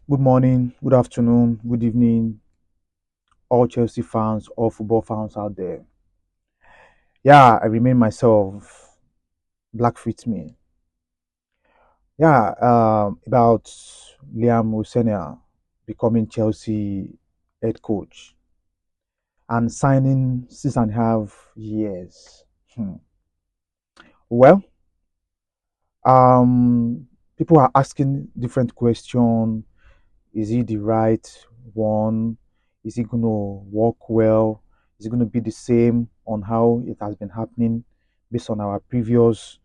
Good morning, good afternoon, good evening, all Chelsea fans, all football fans out there. Yeah, I remain myself, Black Fits Me. Yeah, about Rosenior becoming Chelsea head coach and signing 6.5 years. Hmm. Well, people are asking different questions. Is he the right one? Is it going to work well? Is it going to be the same on how it has been happening based on our previous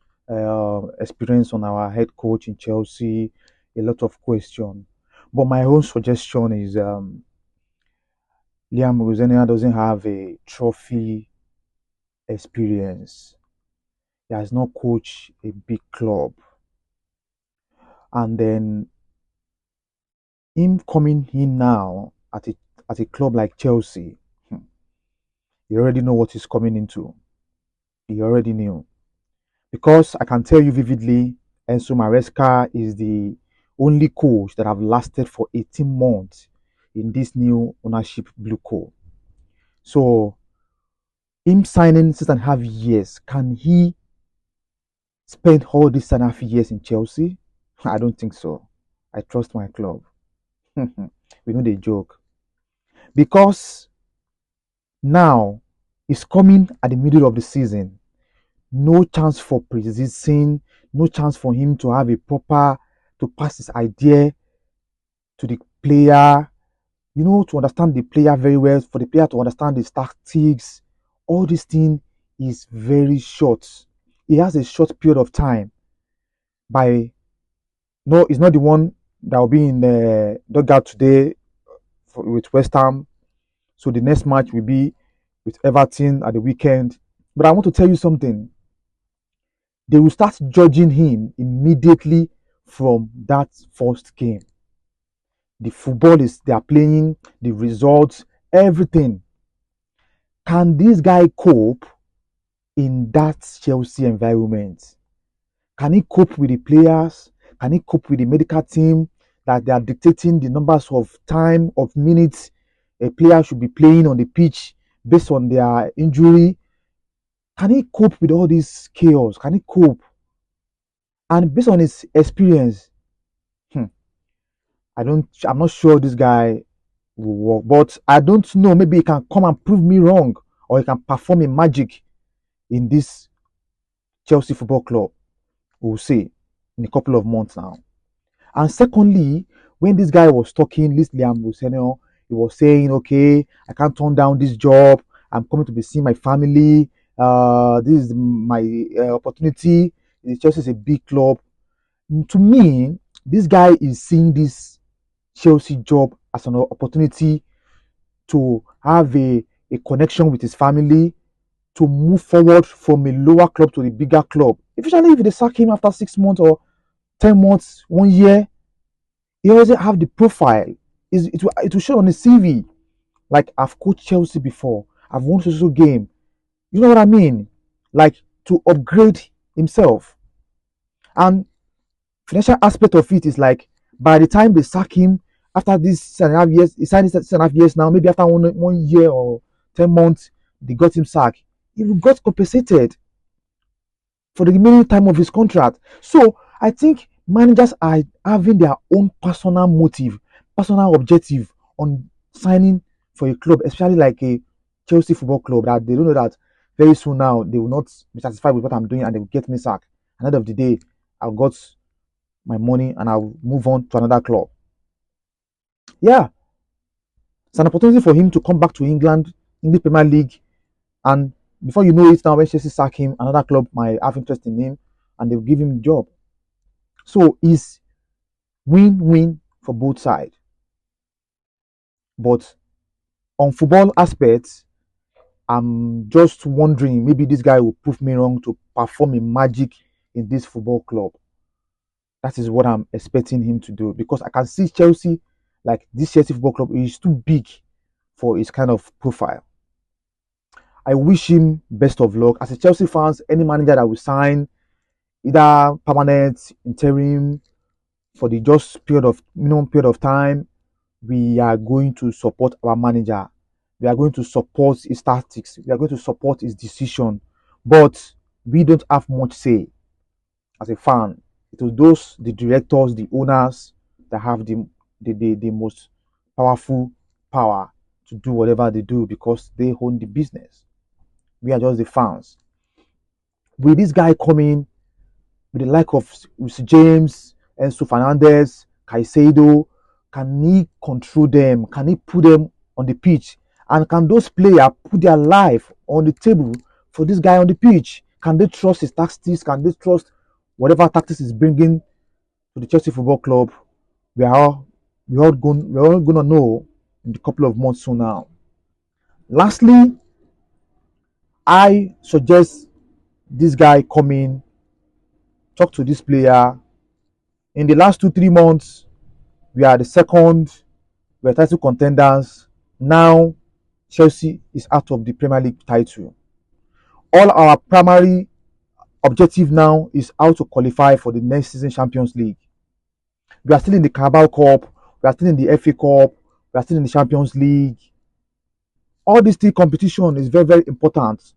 experience on our head coach in Chelsea? A lot of questions. But my own suggestion is Liam Rosenior doesn't have a trophy experience. He has not coached a big club. And then him coming in now at a club like Chelsea, you already know what he's coming into. He already knew. Because I can tell you vividly, Enzo Maresca is the only coach that have lasted for 18 months in this new ownership blue co. So him signing 6.5 years, can he spend all these 6.5 years in Chelsea? I don't think so. I trust my club. We know the joke. Because now it's coming at the middle of the season. No chance for preseason, no chance for him to have a proper to pass his idea to the player, to understand the player very well, for the player to understand his tactics. All this thing is very short. He has a short period of time. By no, it's not the one that will be in the dugout today with West Ham. So the next match will be with Everton at the weekend. But I want to tell you something. They will start judging him immediately from that first game. The football is they are playing, the results, everything. Can this guy cope in that Chelsea environment? Can he cope with the players? Can he cope with the medical team that they are dictating the numbers of time of minutes a player should be playing on the pitch based on their injury? Can he cope with all this chaos? Can he cope? And based on his experience, hmm, I'm not sure this guy will work. But I don't know. Maybe he can come and prove me wrong, or he can perform a magic in this Chelsea Football Club. We'll see in a couple of months now. And secondly, when this guy was talking, this Liam Rosenior, he was saying, "Okay, I can't turn down this job. I'm coming to be seeing my family. This is my opportunity. Chelsea is a big club." To me, this guy is seeing this Chelsea job as an opportunity to have a connection with his family, to move forward from a lower club to a bigger club. Especially if they sack him after 6 months or 10 months, 1 year, he doesn't have the profile. It will show on his CV. Like, I've coached Chelsea before, I've won social game. You know what I mean? Like, to upgrade himself. And financial aspect of it is like, by the time they sack him after this 6.5 years, he signed this 6.5 years now, maybe after one year or 10 months, they got him sacked. He got compensated for the remaining time of his contract. So I think managers are having their own personal motive, personal objective on signing for a club, especially like a Chelsea Football Club, that they don't know that very soon now they will not be satisfied with what I'm doing and they will get me sacked. At the end of the day, I've got my money and I'll move on to another club. Yeah, it's an opportunity for him to come back to England, English Premier League, and before you know it, now when Chelsea sack him, another club might have interest in him and they'll give him a job. So it's win-win for both sides. But on football aspects, I'm just wondering maybe this guy will prove me wrong to perform a magic in this football club. That is what I'm expecting him to do because I can see Chelsea, like this Chelsea Football Club, is too big for his kind of profile. I wish him best of luck. As a Chelsea fans, any manager that will sign, either permanent, interim, for the just period of minimum period of time, we are going to support our manager. We are going to support his tactics. We are going to support his decision. But we don't have much say as a fan. It was those, the directors, the owners that have the most powerful power to do whatever they do because they own the business. We are just the fans. With this guy coming, with the like of James, Enzo Fernandez, Caicedo, can he control them? Can he put them on the pitch? And can those players put their life on the table for this guy on the pitch? Can they trust his tactics? Can they trust whatever tactics he's bringing to the Chelsea Football Club? We're all gonna know in a couple of months from now. Lastly, I suggest this guy come in, talk to this player. In the last 2 3 months, we are the second, we are title contenders. Now Chelsea is out of the Premier League title. All our primary objective now is how to qualify for the next season Champions League. We are still in the Carabao Cup, we are still in the FA Cup, we are still in the Champions League. All these three competition is very, very important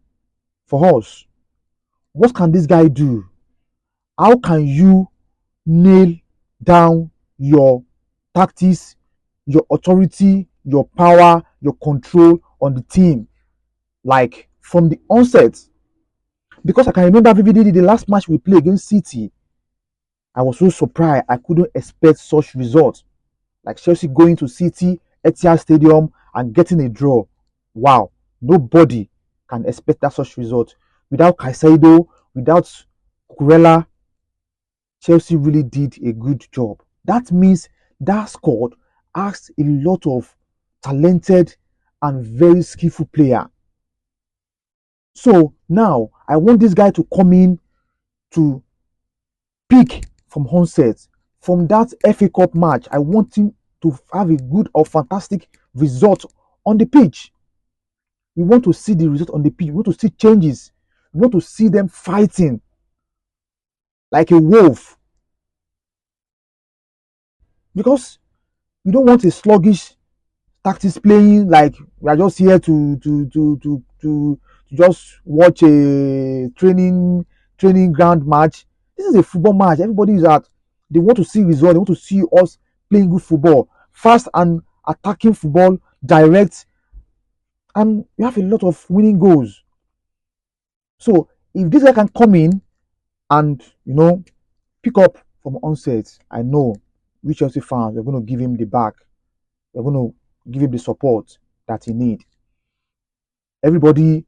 for us. What can this guy do? How can you nail down your tactics, your authority, your power, your control on the team, like from the onset? Because I can remember vividly the last match we played against City. I was so surprised. I couldn't expect such results. Like Chelsea going to City, Etihad Stadium, and getting a draw. Wow, nobody can expect that such result. Without Caicedo, without Kurela, Chelsea really did a good job. That means that squad has a lot of talented and very skillful player. So now I want this guy to come in to pick from onset. From that FA Cup match, I want him to have a good or fantastic result on the pitch. We want to see the result on the pitch. We want to see changes. We want to see them fighting like a wolf. Because we don't want a sluggish tactics playing like we are just here to just watch a training ground match. This is a football match. Everybody is at, they want to see results. They want to see us playing good football, fast and attacking football, direct, and we have a lot of winning goals. So if this guy can come in and pick up from onset, I know we Chelsea fans we're going to give him the back. We're going to give him the support that he needs. Everybody,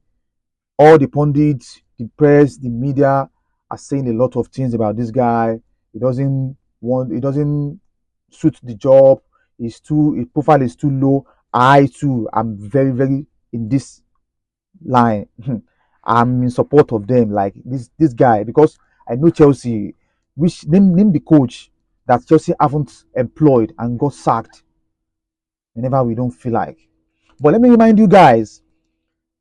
all the pundits, the press, the media are saying a lot of things about this guy. He doesn't suit the job. His profile is too low. I too am very, very in this line. I'm in support of them, like this guy, because I know Chelsea. Which name the coach that Chelsea haven't employed and got sacked whenever we don't feel like. But let me remind you guys,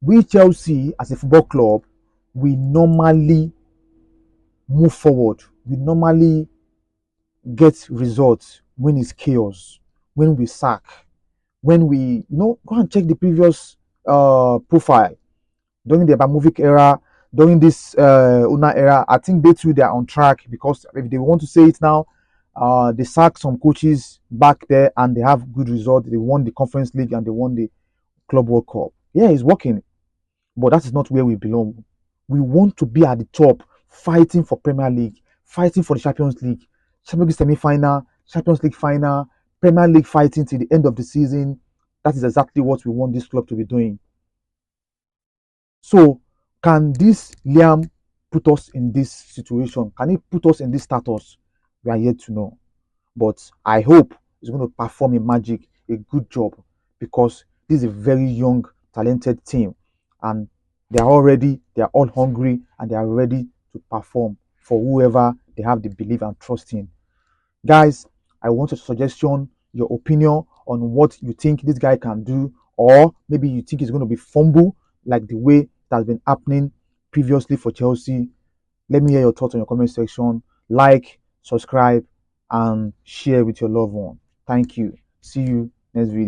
we Chelsea as a football club, we normally move forward. We normally get results when it's chaos, when we sack, when we go and check the previous profile during the Abramovich era, during this Una era. I think they are on track, because if they want to say it now, they sacked some coaches back there and they have good results. They won the Conference League and they won the Club World Cup. Yeah, it's working, but that is not where we belong. We want to be at the top, fighting for Premier League, fighting for the Champions League, Champions League semi-final, Champions League final, Premier League fighting till the end of the season. That is exactly what we want this club to be doing. So, can this Liam put us in this situation? Can he put us in this status? We are yet to know. But I hope he's going to perform a magic, a good job, because this is a very young, talented team, and they are all hungry, and they are ready to perform for whoever they have the belief and trust in. Guys, I want a suggestion, your opinion on what you think this guy can do, or maybe you think he's going to be fumble like the way it has been happening previously for Chelsea. Let me hear your thoughts in your comment section. Like, subscribe, and share with your loved one. Thank you. See you next video.